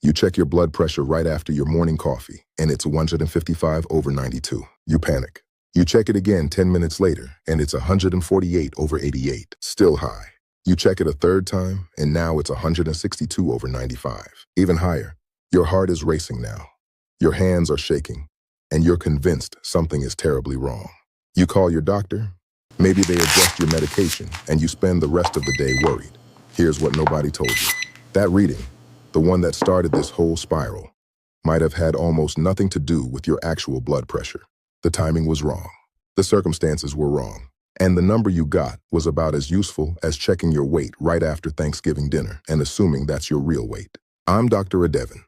You check your blood pressure right after your morning coffee, and it's 155/92. You panic. You check it again 10 minutes later, and it's 148/88, still high. You check it a third time, and now it's 162/95, even higher. Your heart is racing now. Your hands are shaking, and you're convinced something is terribly wrong. You call your doctor. Maybe they adjust your medication, and you spend the rest of the day worried. Here's what nobody told you. That reading, the one that started this whole spiral, might have had almost nothing to do with your actual blood pressure. The timing was wrong. The circumstances were wrong. And the number you got was about as useful as checking your weight right after Thanksgiving dinner and assuming that's your real weight. I'm Dr. Adevan,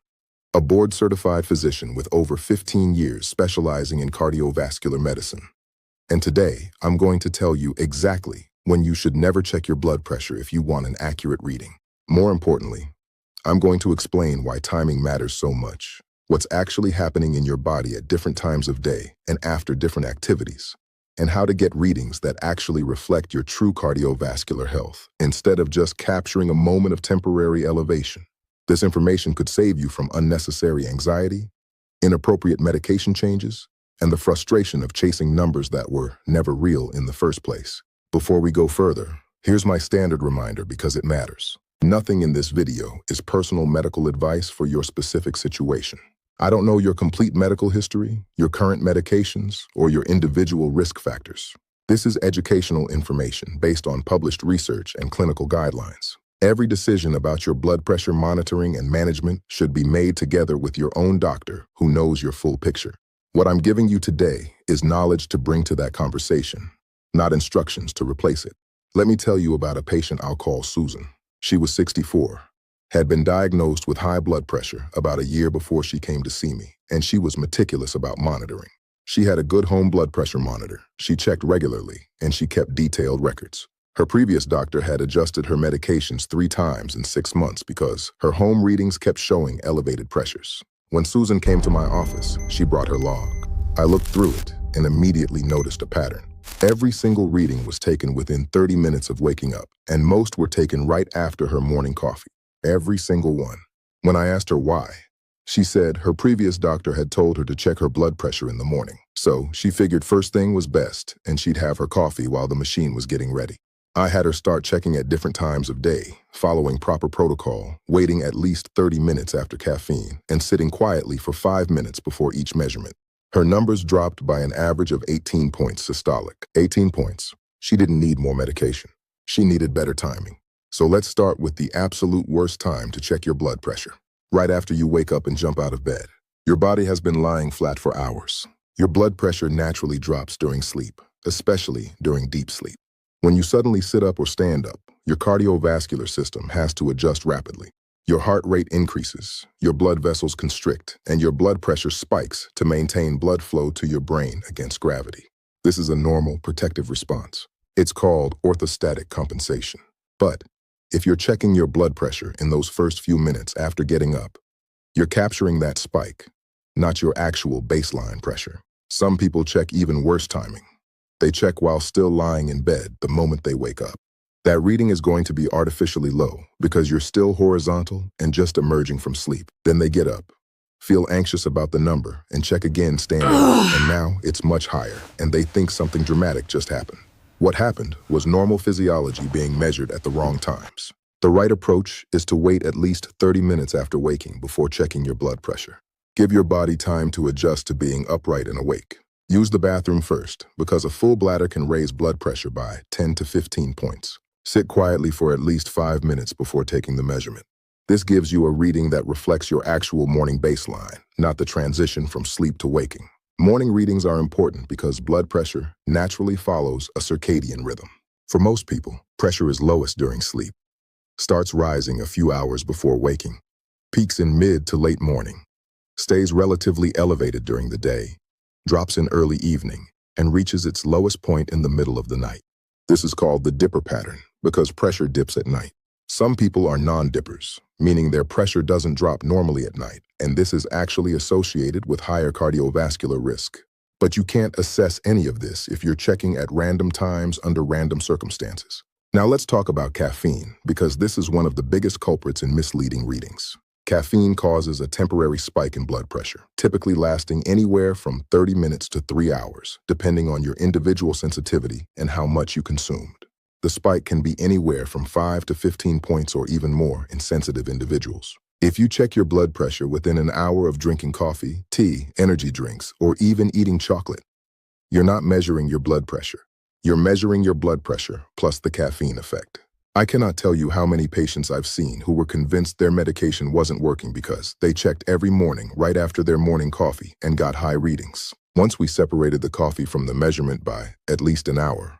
a board-certified physician with over 15 years specializing in cardiovascular medicine. And today, I'm going to tell you exactly when you should never check your blood pressure if you want an accurate reading. More importantly, I'm going to explain why timing matters so much, what's actually happening in your body at different times of day and after different activities, and how to get readings that actually reflect your true cardiovascular health instead of just capturing a moment of temporary elevation. This information could save you from unnecessary anxiety, inappropriate medication changes, and the frustration of chasing numbers that were never real in the first place. Before we go further, here's my standard reminder because it matters. Nothing in this video is personal medical advice for your specific situation. I don't know your complete medical history, your current medications, or your individual risk factors. This is educational information based on published research and clinical guidelines. Every decision about your blood pressure monitoring and management should be made together with your own doctor who knows your full picture. What I'm giving you today is knowledge to bring to that conversation, not instructions to replace it. Let me tell you about a patient I'll call Susan. She was 64, had been diagnosed with high blood pressure about a year before she came to see me, and she was meticulous about monitoring. She had a good home blood pressure monitor. She checked regularly, and she kept detailed records. Her previous doctor had adjusted her medications 3 times in 6 months because her home readings kept showing elevated pressures. When Susan came to my office, she brought her log. I looked through it and immediately noticed a pattern. Every single reading was taken within 30 minutes of waking up, and most were taken right after her morning coffee. Every single one. When I asked her why, she said her previous doctor had told her to check her blood pressure in the morning. So she figured first thing was best, and she'd have her coffee while the machine was getting ready. I had her start checking at different times of day, following proper protocol, waiting at least 30 minutes after caffeine, and sitting quietly for 5 minutes before each measurement. Her numbers dropped by an average of 18 points systolic. 18 points. She didn't need more medication. She needed better timing. So let's start with the absolute worst time to check your blood pressure. Right after you wake up and jump out of bed. Your body has been lying flat for hours. Your blood pressure naturally drops during sleep, especially during deep sleep. When you suddenly sit up or stand up, your cardiovascular system has to adjust rapidly. Your heart rate increases, your blood vessels constrict, and your blood pressure spikes to maintain blood flow to your brain against gravity. This is a normal protective response. It's called orthostatic compensation. But if you're checking your blood pressure in those first few minutes after getting up, you're capturing that spike, not your actual baseline pressure. Some people check even worse timing. They check while still lying in bed the moment they wake up. That reading is going to be artificially low because you're still horizontal and just emerging from sleep. Then they get up, feel anxious about the number, and check again standing up, and now it's much higher, and they think something dramatic just happened. What happened was normal physiology being measured at the wrong times. The right approach is to wait at least 30 minutes after waking before checking your blood pressure. Give your body time to adjust to being upright and awake. Use the bathroom first, because a full bladder can raise blood pressure by 10 to 15 points. Sit quietly for at least 5 minutes before taking the measurement. This gives you a reading that reflects your actual morning baseline, not the transition from sleep to waking. Morning readings are important because blood pressure naturally follows a circadian rhythm. For most people, pressure is lowest during sleep, starts rising a few hours before waking, peaks in mid to late morning, stays relatively elevated during the day, drops in early evening, and reaches its lowest point in the middle of the night. This is called the dipper pattern because pressure dips at night. Some people are non-dippers, meaning their pressure doesn't drop normally at night, and this is actually associated with higher cardiovascular risk. But you can't assess any of this if you're checking at random times under random circumstances. Now let's talk about caffeine, because this is one of the biggest culprits in misleading readings. Caffeine causes a temporary spike in blood pressure, typically lasting anywhere from 30 minutes to 3 hours, depending on your individual sensitivity and how much you consumed. The spike can be anywhere from 5 to 15 points or even more in sensitive individuals. If you check your blood pressure within an hour of drinking coffee, tea, energy drinks, or even eating chocolate, you're not measuring your blood pressure. You're measuring your blood pressure plus the caffeine effect. I cannot tell you how many patients I've seen who were convinced their medication wasn't working because they checked every morning right after their morning coffee and got high readings. Once we separated the coffee from the measurement by at least an hour,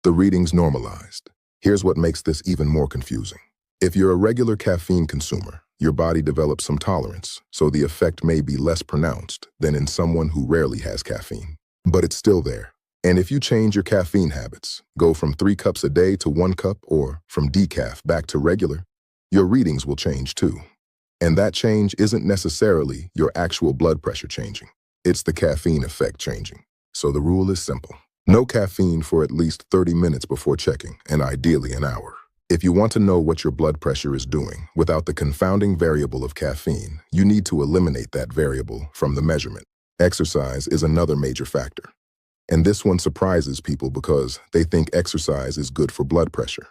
the readings normalized. Here's what makes this even more confusing. If you're a regular caffeine consumer, your body develops some tolerance, so the effect may be less pronounced than in someone who rarely has caffeine. But it's still there. And if you change your caffeine habits, go from 3 cups a day to 1 cup or from decaf back to regular, your readings will change too. And that change isn't necessarily your actual blood pressure changing. It's the caffeine effect changing. So the rule is simple. No caffeine for at least 30 minutes before checking, and ideally an hour. If you want to know what your blood pressure is doing without the confounding variable of caffeine, you need to eliminate that variable from the measurement. Exercise is another major factor. And this one surprises people because they think exercise is good for blood pressure.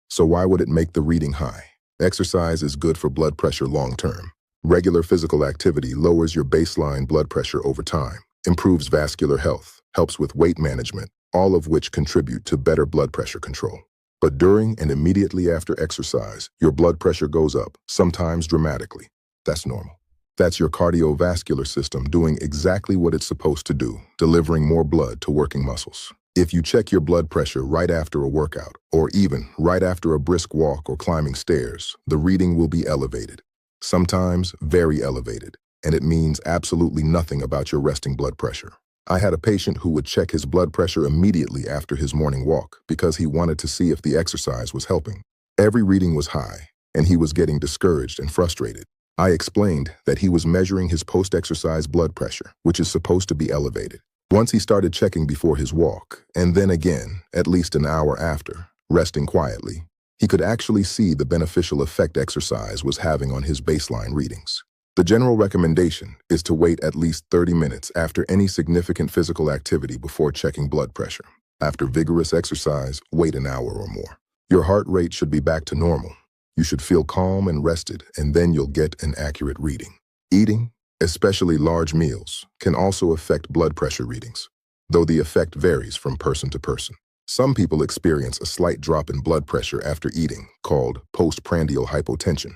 So why would it make the reading high? Exercise is good for blood pressure long term. Regular physical activity lowers your baseline blood pressure over time, improves vascular health, helps with weight management, all of which contribute to better blood pressure control. But during and immediately after exercise, your blood pressure goes up, sometimes dramatically. That's normal. That's your cardiovascular system doing exactly what it's supposed to do, delivering more blood to working muscles. If you check your blood pressure right after a workout, or even right after a brisk walk or climbing stairs, the reading will be elevated. Sometimes very elevated, and it means absolutely nothing about your resting blood pressure. I had a patient who would check his blood pressure immediately after his morning walk because he wanted to see if the exercise was helping. Every reading was high, and he was getting discouraged and frustrated. I explained that he was measuring his post-exercise blood pressure, which is supposed to be elevated. Once he started checking before his walk, and then again, at least an hour after, resting quietly, he could actually see the beneficial effect exercise was having on his baseline readings. The general recommendation is to wait at least 30 minutes after any significant physical activity before checking blood pressure. After vigorous exercise, wait an hour or more. Your heart rate should be back to normal. You should feel calm and rested, and then you'll get an accurate reading. Eating, especially large meals, can also affect blood pressure readings, though the effect varies from person to person. Some people experience a slight drop in blood pressure after eating, called postprandial hypotension,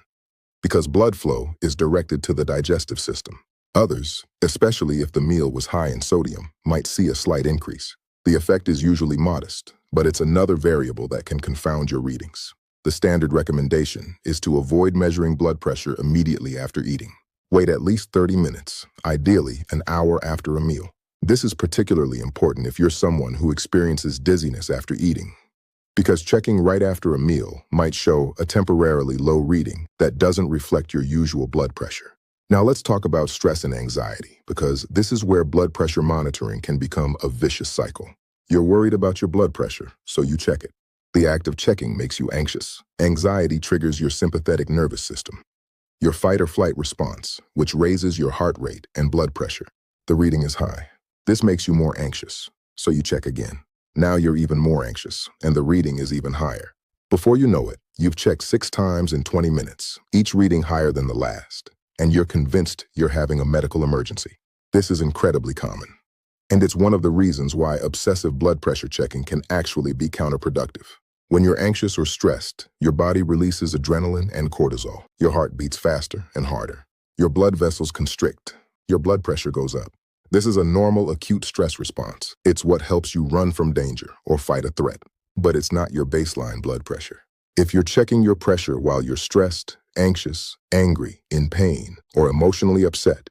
because blood flow is directed to the digestive system. Others, especially if the meal was high in sodium, might see a slight increase. The effect is usually modest, but it's another variable that can confound your readings. The standard recommendation is to avoid measuring blood pressure immediately after eating. Wait at least 30 minutes, ideally an hour after a meal. This is particularly important if you're someone who experiences dizziness after eating, because checking right after a meal might show a temporarily low reading that doesn't reflect your usual blood pressure. Now let's talk about stress and anxiety, because this is where blood pressure monitoring can become a vicious cycle. You're worried about your blood pressure, so you check it. The act of checking makes you anxious. Anxiety triggers your sympathetic nervous system, your fight or flight response, which raises your heart rate and blood pressure. The reading is high. This makes you more anxious, so you check again. Now you're even more anxious, and the reading is even higher. Before you know it, you've checked 6 times in 20 minutes, each reading higher than the last, and you're convinced you're having a medical emergency. This is incredibly common. And it's one of the reasons why obsessive blood pressure checking can actually be counterproductive. When you're anxious or stressed, your body releases adrenaline and cortisol. Your heart beats faster and harder. Your blood vessels constrict. Your blood pressure goes up. This is a normal acute stress response. It's what helps you run from danger or fight a threat. But it's not your baseline blood pressure. If you're checking your pressure while you're stressed, anxious, angry, in pain, or emotionally upset,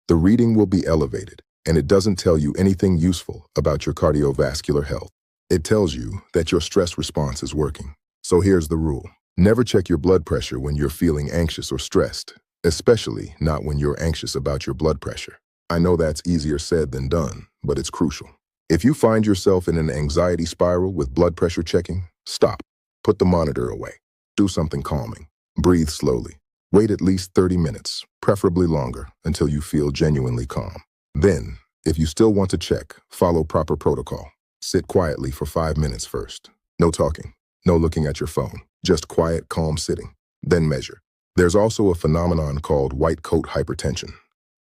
the reading will be elevated. And it doesn't tell you anything useful about your cardiovascular health. It tells you that your stress response is working. So here's the rule. Never check your blood pressure when you're feeling anxious or stressed, especially not when you're anxious about your blood pressure. I know that's easier said than done, but it's crucial. If you find yourself in an anxiety spiral with blood pressure checking, stop. Put the monitor away. Do something calming. Breathe slowly. Wait at least 30 minutes, preferably longer, until you feel genuinely calm. Then, if you still want to check, follow proper protocol. Sit quietly for 5 minutes first. No talking, no looking at your phone, just quiet, calm sitting. Then measure. There's also a phenomenon called white coat hypertension,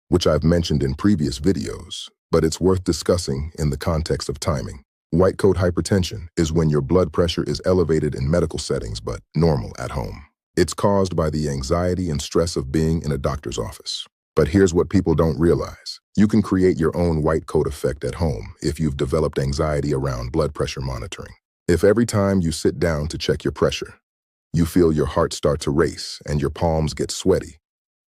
which I've mentioned in previous videos, but it's worth discussing in the context of timing. White coat hypertension is when your blood pressure is elevated in medical settings but normal at home. It's caused by the anxiety and stress of being in a doctor's office. But here's what people don't realize. You can create your own white coat effect at home if you've developed anxiety around blood pressure monitoring. If every time you sit down to check your pressure, you feel your heart start to race and your palms get sweaty,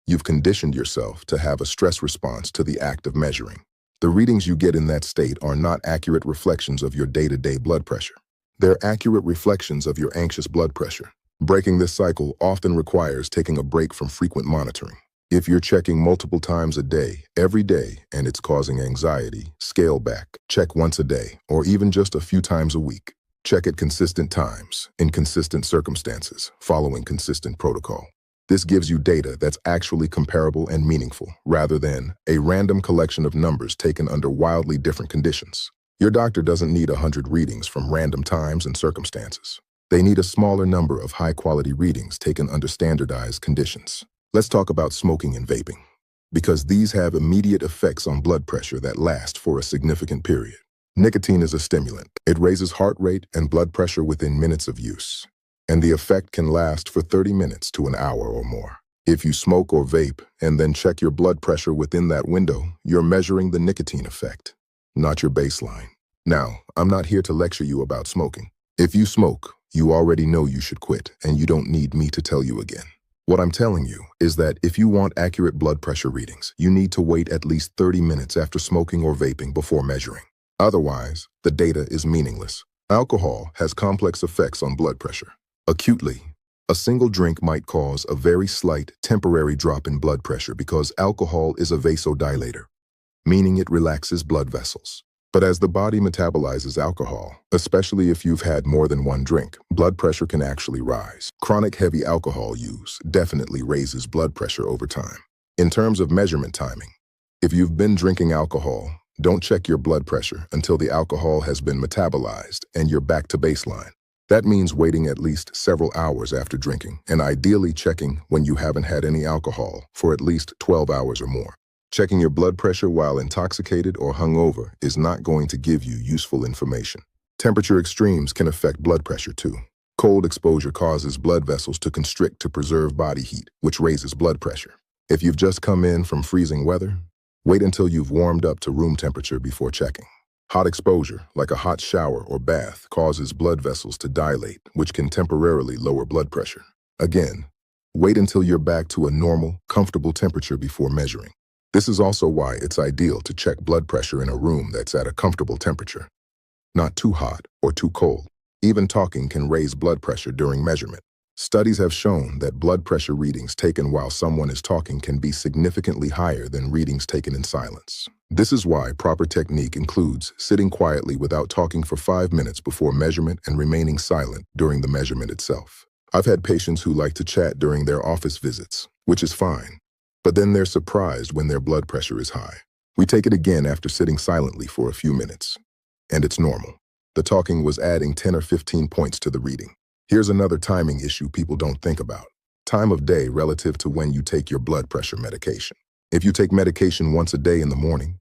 you've conditioned yourself to have a stress response to the act of measuring. The readings you get in that state are not accurate reflections of your day-to-day blood pressure. They're accurate reflections of your anxious blood pressure. Breaking this cycle often requires taking a break from frequent monitoring. If you're checking multiple times a day, every day, and it's causing anxiety, scale back. Check once a day, or even just a few times a week. Check at consistent times, in consistent circumstances, following consistent protocol. This gives you data that's actually comparable and meaningful, rather than a random collection of numbers taken under wildly different conditions. Your doctor doesn't need 100 readings from random times and circumstances. They need a smaller number of high-quality readings taken under standardized conditions. Let's talk about smoking and vaping, because these have immediate effects on blood pressure that last for a significant period. Nicotine is a stimulant. It raises heart rate and blood pressure within minutes of use, and the effect can last for 30 minutes to an hour or more. If you smoke or vape and then check your blood pressure within that window, you're measuring the nicotine effect, not your baseline. Now, I'm not here to lecture you about smoking. If you smoke, you already know you should quit, and you don't need me to tell you again. What I'm telling you is that if you want accurate blood pressure readings, you need to wait at least 30 minutes after smoking or vaping before measuring. Otherwise, the data is meaningless. Alcohol has complex effects on blood pressure. Acutely, a single drink might cause a very slight, temporary drop in blood pressure because alcohol is a vasodilator, meaning it relaxes blood vessels. But as the body metabolizes alcohol, especially if you've had more than one drink, blood pressure can actually rise. Chronic heavy alcohol use definitely raises blood pressure over time. In terms of measurement timing, if you've been drinking alcohol, don't check your blood pressure until the alcohol has been metabolized and you're back to baseline. That means waiting at least several hours after drinking, and ideally checking when you haven't had any alcohol for at least 12 hours or more. Checking your blood pressure while intoxicated or hungover is not going to give you useful information. Temperature extremes can affect blood pressure too. Cold exposure causes blood vessels to constrict to preserve body heat, which raises blood pressure. If you've just come in from freezing weather, wait until you've warmed up to room temperature before checking. Hot exposure, like a hot shower or bath, causes blood vessels to dilate, which can temporarily lower blood pressure. Again, wait until you're back to a normal, comfortable temperature before measuring. This is also why it's ideal to check blood pressure in a room that's at a comfortable temperature, not too hot or too cold. Even talking can raise blood pressure during measurement. Studies have shown that blood pressure readings taken while someone is talking can be significantly higher than readings taken in silence. This is why proper technique includes sitting quietly without talking for 5 minutes before measurement and remaining silent during the measurement itself. I've had patients who like to chat during their office visits, which is fine. But then they're surprised when their blood pressure is high. We take it again after sitting silently for a few minutes, and it's normal. The talking was adding 10 or 15 points to the reading. Here's another timing issue people don't think about. Time of day relative to when you take your blood pressure medication. If you take medication once a day in the morning,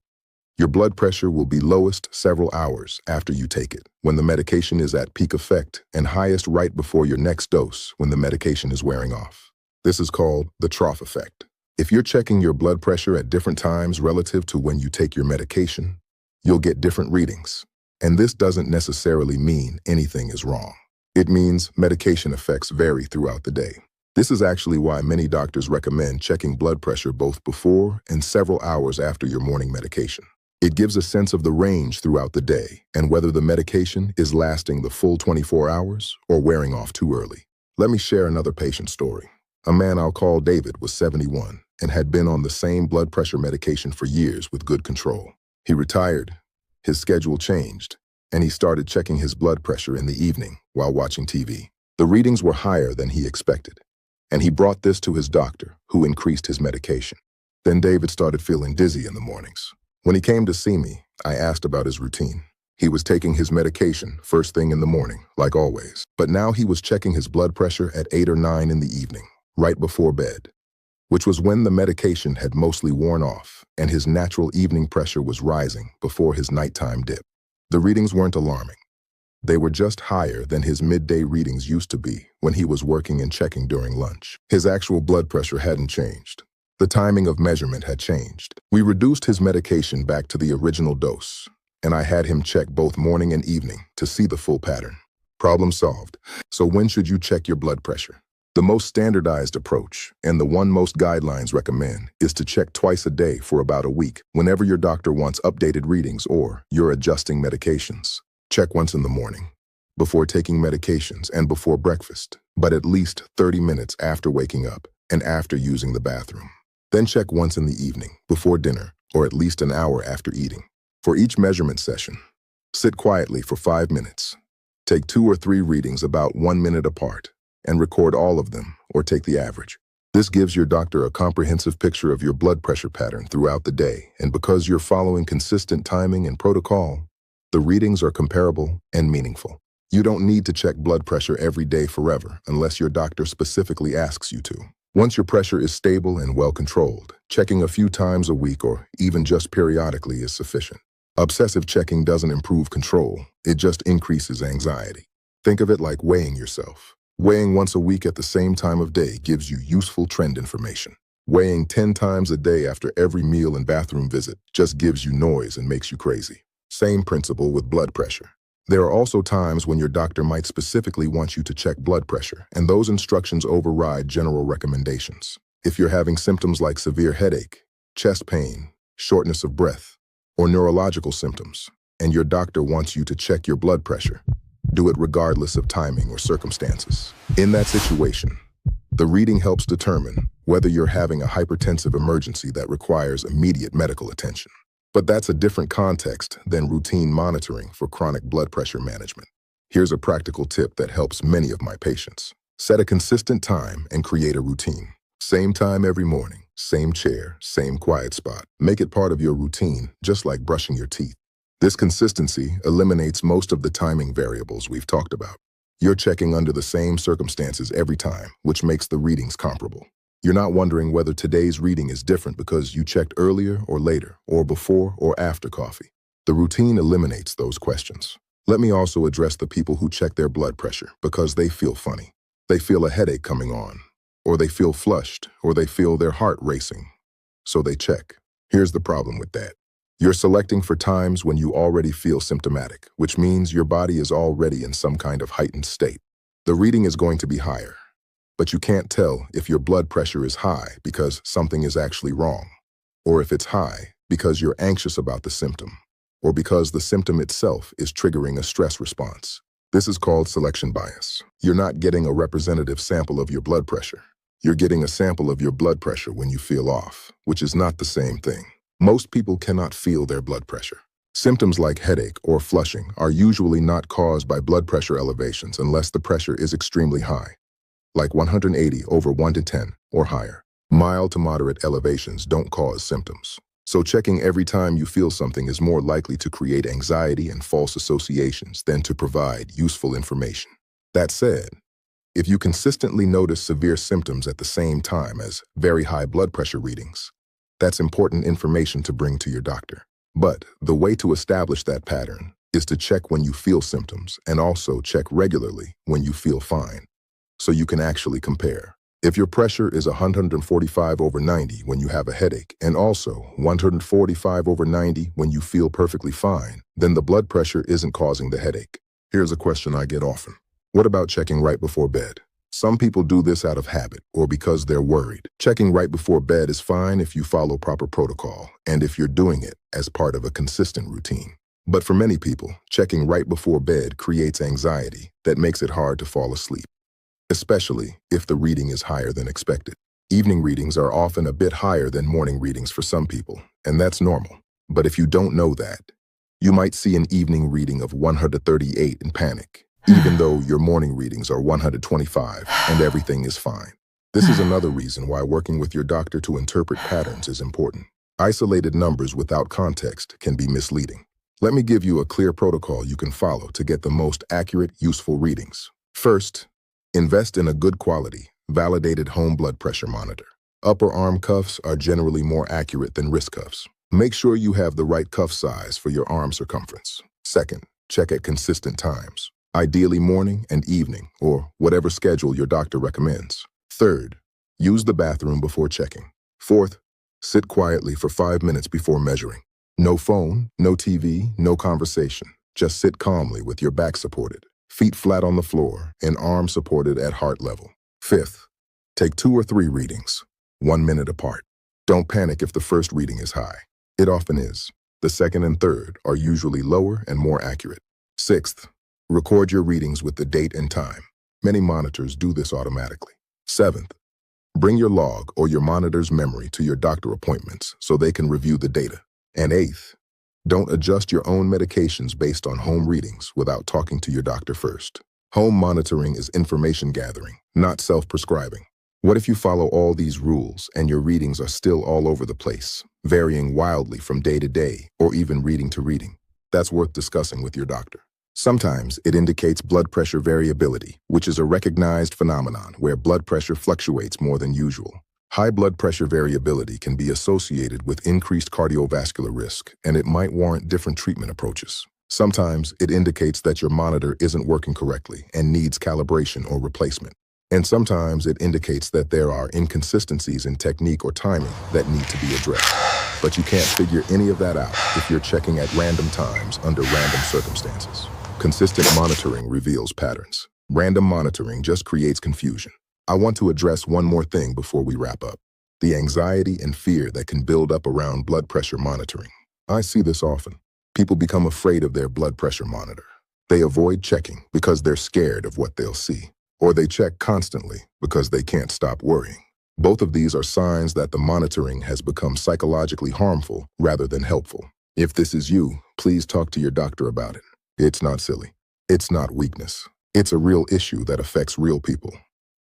your blood pressure will be lowest several hours after you take it, when the medication is at peak effect, and highest right before your next dose when the medication is wearing off. This is called the trough effect. If you're checking your blood pressure at different times relative to when you take your medication, you'll get different readings. And this doesn't necessarily mean anything is wrong. It means medication effects vary throughout the day. This is actually why many doctors recommend checking blood pressure both before and several hours after your morning medication. It gives a sense of the range throughout the day and whether the medication is lasting the full 24 hours or wearing off too early. Let me share another patient story. A man I'll call David was 71 and had been on the same blood pressure medication for years with good control. He retired, his schedule changed, and he started checking his blood pressure in the evening while watching TV. The readings were higher than he expected. And he brought this to his doctor, who increased his medication. Then David started feeling dizzy in the mornings. When he came to see me, I asked about his routine. He was taking his medication first thing in the morning, like always. But now he was checking his blood pressure at 8 or 9 in the evening, right before bed, which was when the medication had mostly worn off and his natural evening pressure was rising before his nighttime dip. The readings weren't alarming. They were just higher than his midday readings used to be when he was working and checking during lunch. His actual blood pressure hadn't changed. The timing of measurement had changed. We reduced his medication back to the original dose, and I had him check both morning and evening to see the full pattern. Problem solved. So when should you check your blood pressure? The most standardized approach, and the one most guidelines recommend, is to check twice a day for about a week whenever your doctor wants updated readings or you're adjusting medications. Check once in the morning, before taking medications and before breakfast, but at least 30 minutes after waking up and after using the bathroom. Then check once in the evening, before dinner, or at least an hour after eating. For each measurement session, sit quietly for 5 minutes. Take 2 or 3 readings about 1 minute apart, and record all of them, or take the average. This gives your doctor a comprehensive picture of your blood pressure pattern throughout the day, and because you're following consistent timing and protocol, the readings are comparable and meaningful. You don't need to check blood pressure every day forever unless your doctor specifically asks you to. Once your pressure is stable and well controlled, checking a few times a week or even just periodically is sufficient. Obsessive checking doesn't improve control, it just increases anxiety. Think of it like weighing yourself. Weighing once a week at the same time of day gives you useful trend information. Weighing 10 times a day after every meal and bathroom visit just gives you noise and makes you crazy. Same principle with blood pressure. There are also times when your doctor might specifically want you to check blood pressure, and those instructions override general recommendations. If you're having symptoms like severe headache, chest pain, shortness of breath, or neurological symptoms, and your doctor wants you to check your blood pressure, do it regardless of timing or circumstances. In that situation, the reading helps determine whether you're having a hypertensive emergency that requires immediate medical attention. But that's a different context than routine monitoring for chronic blood pressure management. Here's a practical tip that helps many of my patients. Set a consistent time and create a routine. Same time every morning, same chair, same quiet spot. Make it part of your routine, just like brushing your teeth. This consistency eliminates most of the timing variables we've talked about. You're checking under the same circumstances every time, which makes the readings comparable. You're not wondering whether today's reading is different because you checked earlier or later, or before or after coffee. The routine eliminates those questions. Let me also address the people who check their blood pressure because they feel funny. They feel a headache coming on, or they feel flushed, or they feel their heart racing. So they check. Here's the problem with that. You're selecting for times when you already feel symptomatic, which means your body is already in some kind of heightened state. The reading is going to be higher, but you can't tell if your blood pressure is high because something is actually wrong, or if it's high because you're anxious about the symptom, or because the symptom itself is triggering a stress response. This is called selection bias. You're not getting a representative sample of your blood pressure. You're getting a sample of your blood pressure when you feel off, which is not the same thing. Most people cannot feel their blood pressure. Symptoms like headache or flushing are usually not caused by blood pressure elevations unless the pressure is extremely high, like 180 over 1 to 10 or higher. Mild to moderate elevations don't cause symptoms. So checking every time you feel something is more likely to create anxiety and false associations than to provide useful information. That said, if you consistently notice severe symptoms at the same time as very high blood pressure readings, that's important information to bring to your doctor. But the way to establish that pattern is to check when you feel symptoms and also check regularly when you feel fine, so you can actually compare. If your pressure is 145 over 90 when you have a headache and also 145 over 90 when you feel perfectly fine, then the blood pressure isn't causing the headache. Here's a question I get often. What about checking right before bed? Some people do this out of habit or because they're worried. Checking right before bed is fine if you follow proper protocol and if you're doing it as part of a consistent routine. But for many people, checking right before bed creates anxiety that makes it hard to fall asleep, especially if the reading is higher than expected. Evening readings are often a bit higher than morning readings for some people, and that's normal. But if you don't know that, you might see an evening reading of 138 and panic, even though your morning readings are 125 and everything is fine. This is another reason why working with your doctor to interpret patterns is important. Isolated numbers without context can be misleading. Let me give you a clear protocol you can follow to get the most accurate, useful readings. First, invest in a good quality, validated home blood pressure monitor. Upper arm cuffs are generally more accurate than wrist cuffs. Make sure you have the right cuff size for your arm circumference. Second, check at consistent times, ideally morning and evening, or whatever schedule your doctor recommends. Third, use the bathroom before checking. Fourth, sit quietly for 5 minutes before measuring. No phone, no TV, no conversation. Just sit calmly with your back supported, feet flat on the floor, and arms supported at heart level. Fifth, take 2 or 3 readings, 1 minute apart. Don't panic if the first reading is high. It often is. The second and third are usually lower and more accurate. Sixth, record your readings with the date and time. Many monitors do this automatically. Seventh, bring your log or your monitor's memory to your doctor appointments so they can review the data. And eighth, don't adjust your own medications based on home readings without talking to your doctor first. Home monitoring is information gathering, not self-prescribing. What if you follow all these rules and your readings are still all over the place, varying wildly from day to day or even reading to reading? That's worth discussing with your doctor. Sometimes it indicates blood pressure variability, which is a recognized phenomenon where blood pressure fluctuates more than usual. High blood pressure variability can be associated with increased cardiovascular risk, and it might warrant different treatment approaches. Sometimes it indicates that your monitor isn't working correctly and needs calibration or replacement. And sometimes it indicates that there are inconsistencies in technique or timing that need to be addressed. But you can't figure any of that out if you're checking at random times under random circumstances. Consistent monitoring reveals patterns. Random monitoring just creates confusion. I want to address one more thing before we wrap up: the anxiety and fear that can build up around blood pressure monitoring. I see this often. People become afraid of their blood pressure monitor. They avoid checking because they're scared of what they'll see, or they check constantly because they can't stop worrying. Both of these are signs that the monitoring has become psychologically harmful rather than helpful. If this is you, please talk to your doctor about it. It's not silly. It's not weakness. It's a real issue that affects real people,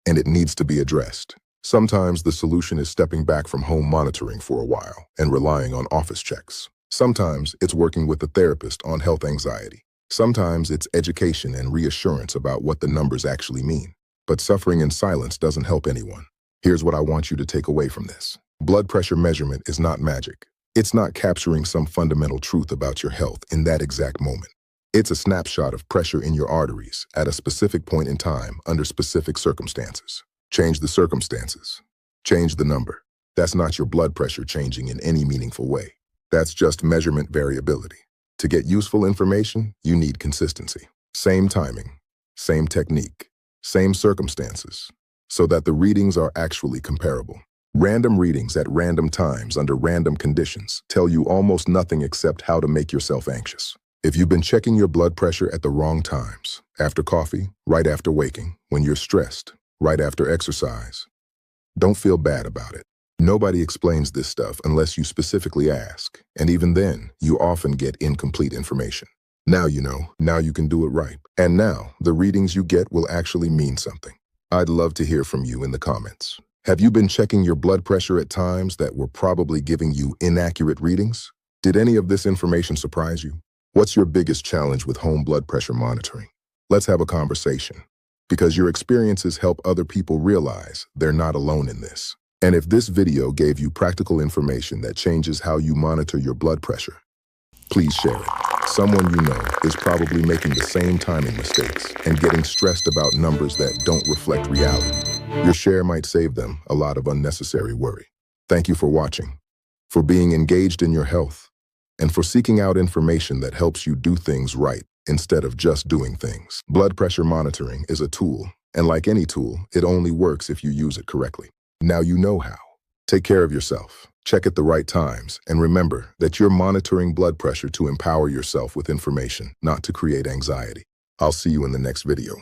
and it needs to be addressed. Sometimes the solution is stepping back from home monitoring for a while and relying on office checks. Sometimes it's working with a therapist on health anxiety. Sometimes it's education and reassurance about what the numbers actually mean. But suffering in silence doesn't help anyone. Here's what I want you to take away from this. Blood pressure measurement is not magic. It's not capturing some fundamental truth about your health in that exact moment. It's a snapshot of pressure in your arteries at a specific point in time under specific circumstances. Change the circumstances. Change the number. That's not your blood pressure changing in any meaningful way. That's just measurement variability. To get useful information, you need consistency. Same timing, same technique, same circumstances, so that the readings are actually comparable. Random readings at random times under random conditions tell you almost nothing except how to make yourself anxious. If you've been checking your blood pressure at the wrong times, after coffee, right after waking, when you're stressed, right after exercise, don't feel bad about it. Nobody explains this stuff unless you specifically ask, and even then, you often get incomplete information. Now you know, now you can do it right. And now, the readings you get will actually mean something. I'd love to hear from you in the comments. Have you been checking your blood pressure at times that were probably giving you inaccurate readings? Did any of this information surprise you? What's your biggest challenge with home blood pressure monitoring? Let's have a conversation, because your experiences help other people realize they're not alone in this. And if this video gave you practical information that changes how you monitor your blood pressure, please share it. Someone you know is probably making the same timing mistakes and getting stressed about numbers that don't reflect reality. Your share might save them a lot of unnecessary worry. Thank you for watching, for being engaged in your health, and for seeking out information that helps you do things right instead of just doing things. Blood pressure monitoring is a tool, and like any tool, it only works if you use it correctly. Now you know how. Take care of yourself, check at the right times, and remember that you're monitoring blood pressure to empower yourself with information, not to create anxiety. I'll see you in the next video.